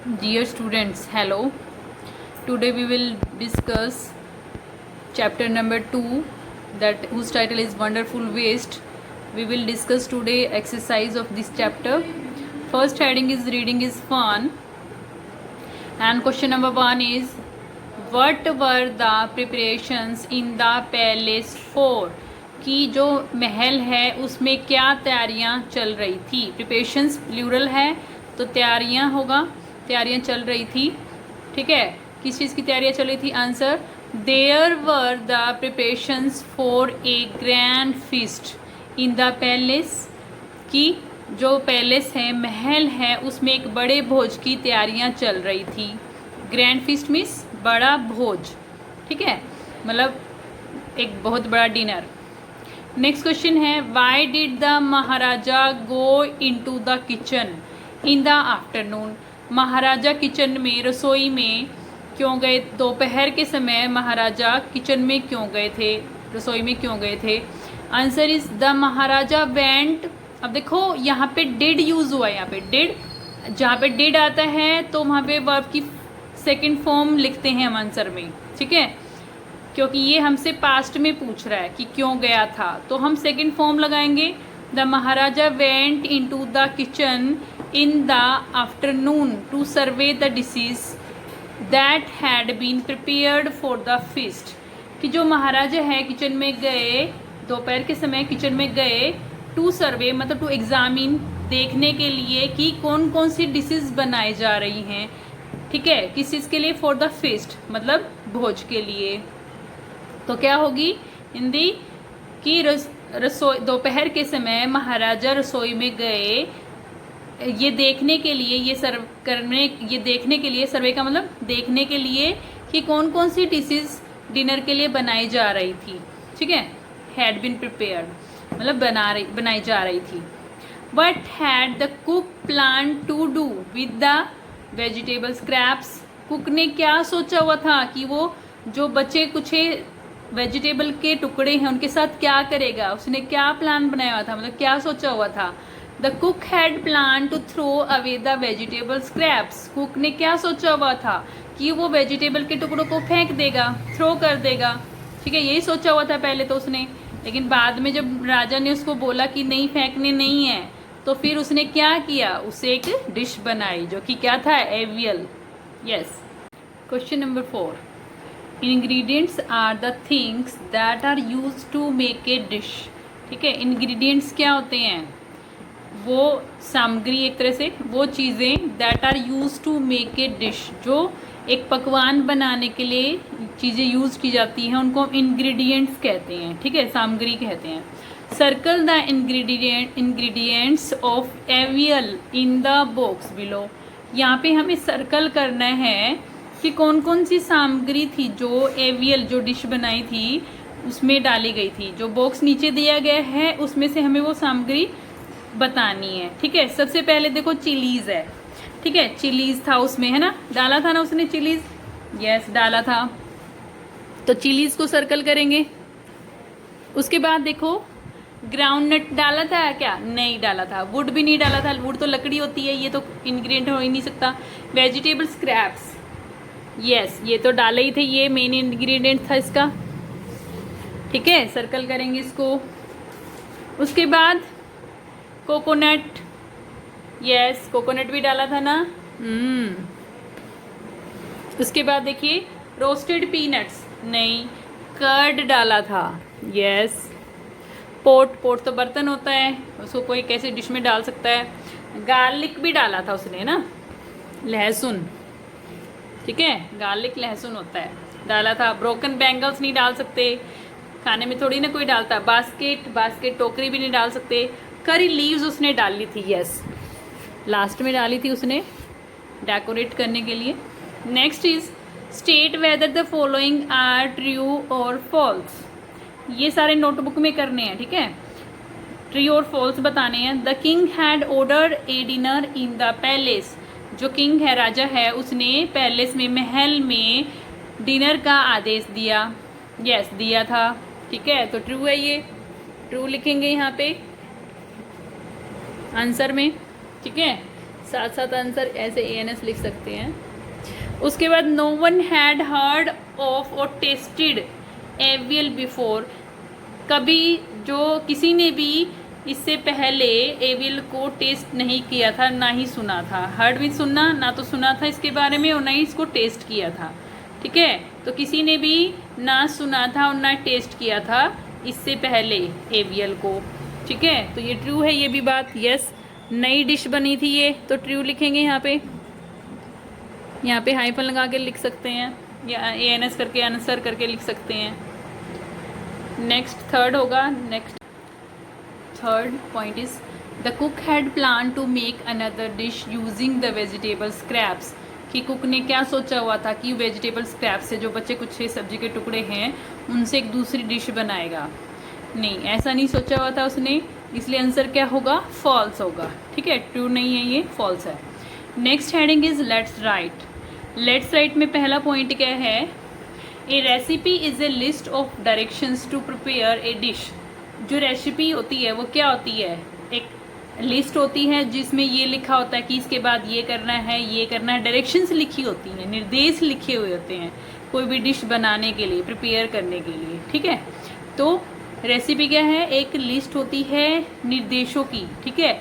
Dear students, hello. Today we will discuss chapter number 2, that whose title is Wonderful Waste. We will discuss today exercise of this chapter. First heading is reading is fun, and question number 1 is what were the preparations in the palace for? कि जो महल है उसमें क्या तैयारियां चल रही थी. Preparations plural है तो तैयारियां होगा, तैयारियां चल रही थी. ठीक है, किस चीज़ की तैयारियां चल रही थी? Answer, there were the preparations for a grand feast in the palace. की जो पैलेस है, महल है, उसमें एक बड़े भोज की तैयारियां चल रही थी. ग्रैंड फीस्ट मीन्स बड़ा भोज. ठीक है, मतलब एक बहुत बड़ा डिनर. नेक्स्ट क्वेश्चन है, why did the Maharaja go into the kitchen in the afternoon. Maharaja kitchen में, रसोई में क्यों गए? दोपहर के समय महाराजा किचन में क्यों गए थे, रसोई में क्यों गए थे? Answer is the Maharaja went. अब देखो यहाँ पे डिड यूज हुआ है. यहाँ पे डिड, जहाँ पे डिड आता है तो वहाँ पे वर्ब की सेकंड फॉर्म लिखते हैं हम आंसर में. ठीक है, क्योंकि ये हमसे पास्ट में पूछ रहा है कि क्यों गया था, तो हम सेकंड फॉर्म लगाएंगे. The Maharaja went into the kitchen in the afternoon to survey the dishes that had been prepared for the feast. कि जो महाराजा है किचन में गए, दोपहर के समय किचन में गए. टू सर्वे मतलब टू एग्जामिन, देखने के लिए कि कौन कौन सी डिशेज बनाई जा रही हैं. ठीक है, किस चीज़ के लिए? फॉर द फीस्ट मतलब भोज के लिए. तो क्या होगी हिंदी की? रसोई, दोपहर के समय महाराजा रसोई में गए ये देखने के लिए, ये सर्व करने, ये देखने के लिए, सर्वे का मतलब देखने के लिए कि कौन कौन सी डिशेज डिनर के लिए बनाई जा रही थी. ठीक है, हैड बीन प्रिपेयर्ड मतलब बनाई जा रही थी. But had the cook plan to do with the vegetable scraps. Cook ने क्या सोचा हुआ था कि वो जो बचे कुछ वेजिटेबल के टुकड़े हैं उनके साथ क्या करेगा? उसने क्या प्लान बनाया हुआ था, मतलब क्या सोचा हुआ था? The cook had plan to throw away the vegetable scraps. Cook ने क्या सोचा हुआ था कि वो वेजिटेबल के टुकड़ों को फेंक देगा, थ्रो कर देगा. ठीक है, यही सोचा हुआ था पहले तो उसने, लेकिन बाद में जब राजा ने उसको बोला कि नहीं फेंकने नहीं है, तो फिर उसने क्या किया? उसे एक डिश बनाई जो कि क्या था? Aviyal. Yes. Question number 4, ingredients are the things that are use to make a dish. ठीक है, इंग्रेडिएंट्स क्या होते हैं? वो सामग्री, एक तरह से वो चीज़ें that are use to make a dish, जो एक पकवान बनाने के लिए चीज़ें यूज की जाती हैं, उनको इंग्रेडिएंट्स कहते हैं. ठीक है, सामग्री कहते हैं. Circle the ingredients of AVL in the box below. यहाँ पे हमें सर्कल करना है कि कौन कौन सी सामग्री थी जो एवियल, जो डिश बनाई थी उसमें डाली गई थी. जो बॉक्स नीचे दिया गया है उसमें से हमें वो सामग्री बतानी है. ठीक है, सबसे पहले देखो चिलीज़ है. ठीक है, चिलीज़ था उसमें, है ना, डाला था ना उसने चिलीज़. यस, डाला था, तो चिलीज़ को सर्कल करेंगे. उसके बाद देखो ग्राउंड नट डाला था क्या? नहीं डाला था. वुड भी नहीं डाला था, वुड तो लकड़ी होती है, ये तो इंग्रेडिएंट हो ही नहीं सकता. वेजिटेबल स्क्रैप्स, यस, ये तो डाले ही थे, ये मेन इंग्रेडिएंट था इसका. ठीक है, सर्कल करेंगे इसको. उसके बाद कोकोनट, यस, कोकोनट भी डाला था ना. उसके बाद देखिए रोस्टेड पीनट्स, नहीं, कर्ड डाला था. यस. पोट तो बर्तन होता है, उसको कोई कैसे डिश में डाल सकता है. गार्लिक भी डाला था उसने ना, लहसुन. ठीक है, गार्लिक लहसुन होता है, डाला था. ब्रोकन बैंगल्स नहीं डाल सकते, खाने में थोड़ी ना कोई डालता. बास्केट टोकरी भी नहीं डाल सकते. करी लीव्स उसने डाली थी. यस, लास्ट में डाली थी उसने डेकोरेट करने के लिए. Next is state whether the following are true or false. ये सारे नोटबुक में करने हैं. ठीक है, ट्रू और फॉल्स बताने हैं. The king had ordered A dinner in the palace. जो किंग है, राजा है, उसने पैलेस में, महल में डिनर का आदेश दिया. यस, दिया था. ठीक है, तो ट्रू है, ये ट्रू लिखेंगे यहाँ पे आंसर में. ठीक है, साथ साथ आंसर ऐसे ANS लिख सकते हैं। उसके बाद no one had heard of or tasted Aviyal before, कभी जो किसी ने भी इससे पहले एवियल को टेस्ट नहीं किया था, ना ही सुना था। हर्ड भी सुनना, ना तो सुना था इसके बारे में और ना ही इसको टेस्ट किया था। ठीक है, तो किसी ने भी ना सुना था और ना टेस्ट किया था इससे पहले एवियल को। ठीक है, तो ये ट्रू है ये भी बात। यस, नई डिश बनी थी ये, तो ट्रू लिखेंगे यहाँ पे हाइफन लगा के लिख सकते हैं या ANS करके आंसर करके लिख सकते हैं। नेक्स्ट थर्ड होगा। Next third point is the cook had plan to make another dish using the vegetable scraps, कि कुक ने क्या सोचा हुआ था कि वेजिटेबल स्क्रैप से, जो बचे कुछ सब्जी के टुकड़े हैं उनसे एक दूसरी डिश बनाएगा। नहीं, ऐसा नहीं सोचा हुआ था उसने, इसलिए आंसर क्या होगा? फॉल्स होगा। ठीक है, ट्रू नहीं है, ये फॉल्स है। Next heading is let's write. Let's write में पहला पॉइंट क्या है? A recipe is a list of directions to prepare a dish. जो रेसिपी होती है वो क्या होती है? एक लिस्ट होती है जिसमें ये लिखा होता है कि इसके बाद ये करना है, ये करना है। डायरेक्शंस लिखी होती हैं, निर्देश लिखे हुए होते हैं कोई भी डिश बनाने के लिए, प्रिपेयर करने के लिए। ठीक है, तो रेसिपी क्या है? एक लिस्ट होती है निर्देशों की। ठीक है,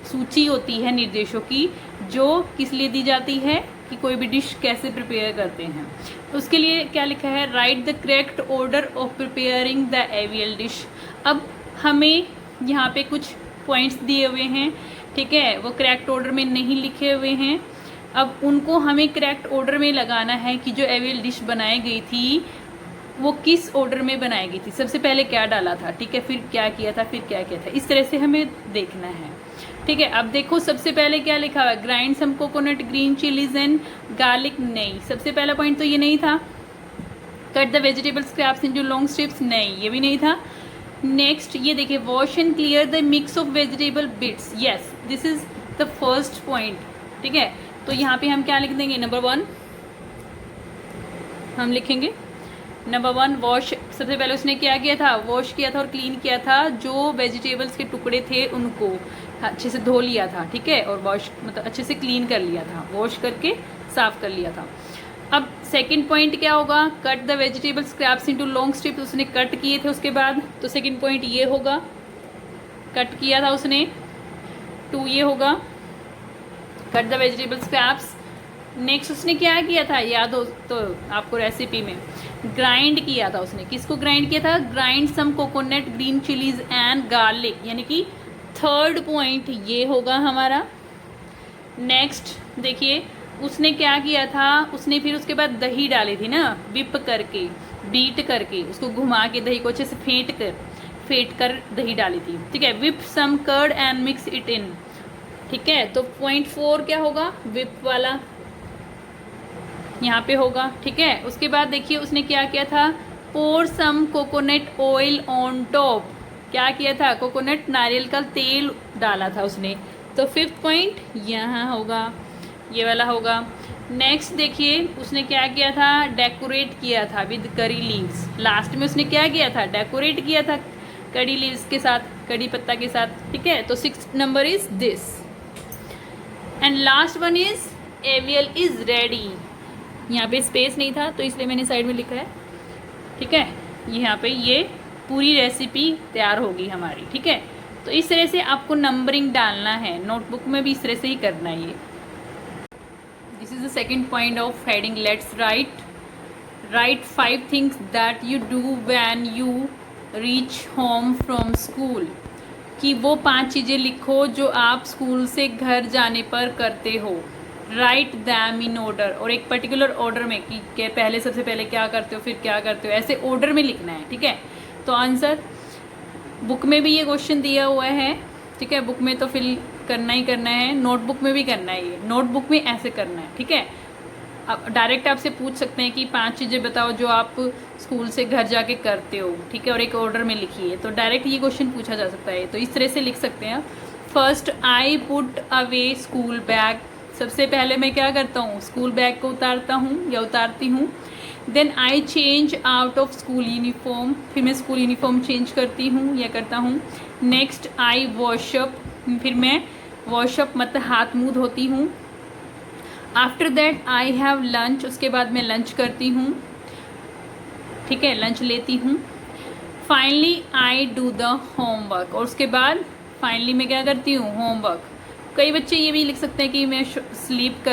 सूची होती है निर्देशों की, जो किस लिए दी जाती है कि कोई भी डिश कैसे प्रिपेयर करते हैं। उसके लिए क्या लिखा है? Right the correct order of preparing the AVL dish. अब हमें यहाँ पे कुछ पॉइंट्स दिए हुए हैं, ठीक है, वो करेक्ट ऑर्डर में नहीं लिखे हुए हैं। अब उनको हमें करेक्ट ऑर्डर में लगाना है कि जो एवियल डिश बनाई गई थी वो किस ऑर्डर में बनाई गई थी, सबसे पहले क्या डाला था, ठीक है, फिर क्या किया था, फिर क्या किया था, इस तरह से हमें देखना है। ठीक है, अब देखो सबसे पहले क्या लिखा हुआ? Grind some coconut, green chillies and garlic. नहीं, सबसे पहला पॉइंट तो ये नहीं था। Cut the vegetable scraps into long strips, नहीं, ये भी नहीं था। नेक्स्ट ये देखिए, wash and clear the mix of vegetable bits. Yes, this is the first point. ठीक है, तो यहाँ पे हम क्या लिख देंगे? नंबर 1 हम लिखेंगे। नंबर 1 वॉश, सबसे पहले उसने क्या किया था? वॉश किया था और क्लीन किया था। जो वेजिटेबल्स के टुकड़े थे उनको अच्छे से धो लिया था। ठीक है, और वॉश मतलब अच्छे से क्लीन कर लिया था, वॉश करके साफ कर लिया था। अब सेकंड पॉइंट क्या होगा? Cut the vegetable scraps into long strips, उसने कट किए थे उसके बाद, तो सेकंड पॉइंट ये होगा, कट किया था उसने। 2 ये होगा, cut the vegetable scraps. Next उसने क्या किया था? याद हो तो आपको रेसिपी में, ग्राइंड किया था उसने। किसको ग्राइंड किया था? Grind some coconut, green chillies and garlic, यानी कि थर्ड पॉइंट ये होगा हमारा। नेक्स्ट देखिए, उसने क्या किया था? उसने फिर उसके बाद दही डाली थी ना, विप करके, बीट करके, उसको घुमा के दही को अच्छे से फेंट कर दही डाली थी। ठीक है, whip some curd and mix it in. ठीक है, तो पॉइंट 4 क्या होगा? विप वाला यहाँ पे होगा। ठीक है, उसके बाद देखिए उसने क्या किया था? पोर सम कोकोनट ऑयल ऑन टॉप। क्या किया था? कोकोनट, नारियल का तेल डाला था उसने। तो 5th पॉइंट यहाँ होगा, ये वाला होगा। नेक्स्ट देखिए उसने क्या किया था? डेकोरेट किया था विद करी लीव्स। लास्ट में उसने क्या किया था? डेकोरेट किया था करी लीव्स के साथ, कड़ी पत्ता के साथ। ठीक है, तो 6th number is this. And last one is AVL is ready. यहाँ पे स्पेस नहीं था तो इसलिए मैंने साइड में लिखा है। ठीक है, यहाँ पे ये पूरी रेसिपी तैयार होगी हमारी। ठीक है, तो इस तरह से आपको नंबरिंग डालना है, नोटबुक में भी इस तरह से ही करना है ये। This is the second point of heading let's write. Right 5 things that you do when you reach home from school. कि वो 5 चीज़ें लिखो जो आप स्कूल से घर जाने पर करते हो। राइट दैम इन ऑर्डर, और एक पर्टिकुलर ऑर्डर में कि पहले सबसे पहले क्या करते हो, फिर क्या करते हो, ऐसे ऑर्डर में लिखना है। ठीक है, तो आंसर बुक में भी ये क्वेश्चन दिया हुआ है। ठीक है, बुक में तो फिल करना ही करना है, नोटबुक में भी करना है। ये नोटबुक में ऐसे करना है। ठीक है, अब डायरेक्ट आपसे पूछ सकते हैं कि 5 चीज़ें बताओ जो आप स्कूल से घर जाके करते हो। ठीक है, और एक ऑर्डर में लिखिए, तो डायरेक्ट ये क्वेश्चन पूछा जा सकता है। तो इस तरह से लिख सकते हैं। First, I put away school bag. सबसे पहले मैं क्या करता हूँ? स्कूल बैग को उतारता हूँ या उतारती हूँ। Then I change out of school uniform, फिर मैं स्कूल यूनिफॉर्म चेंज करती हूँ या करता हूँ। नेक्स्ट, आई वॉश अप, फिर मैं वॉशअप मतलब हाथ मुँह धोती हूँ। After that I have lunch, उसके बाद मैं लंच करती हूँ, ठीक है, लंच लेती हूँ। Finally I do the homework, और उसके बाद फाइनली मैं क्या करती हूँ, होमवर्क। कई बच्चे ये भी लिख सकते हैं कि मैं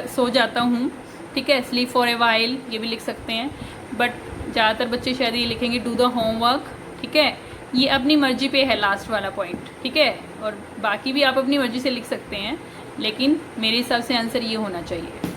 सो जाता हूँ, ठीक है, स्लीप फॉर ए वाइल, ये भी लिख सकते हैं, बट ज़्यादातर बच्चे शायद ये लिखेंगे डू द होमवर्क, ठीक है। ये अपनी मर्जी पे है लास्ट वाला पॉइंट, ठीक है, और बाकी भी आप अपनी मर्जी से लिख सकते हैं, लेकिन मेरे हिसाब से आंसर ये होना चाहिए।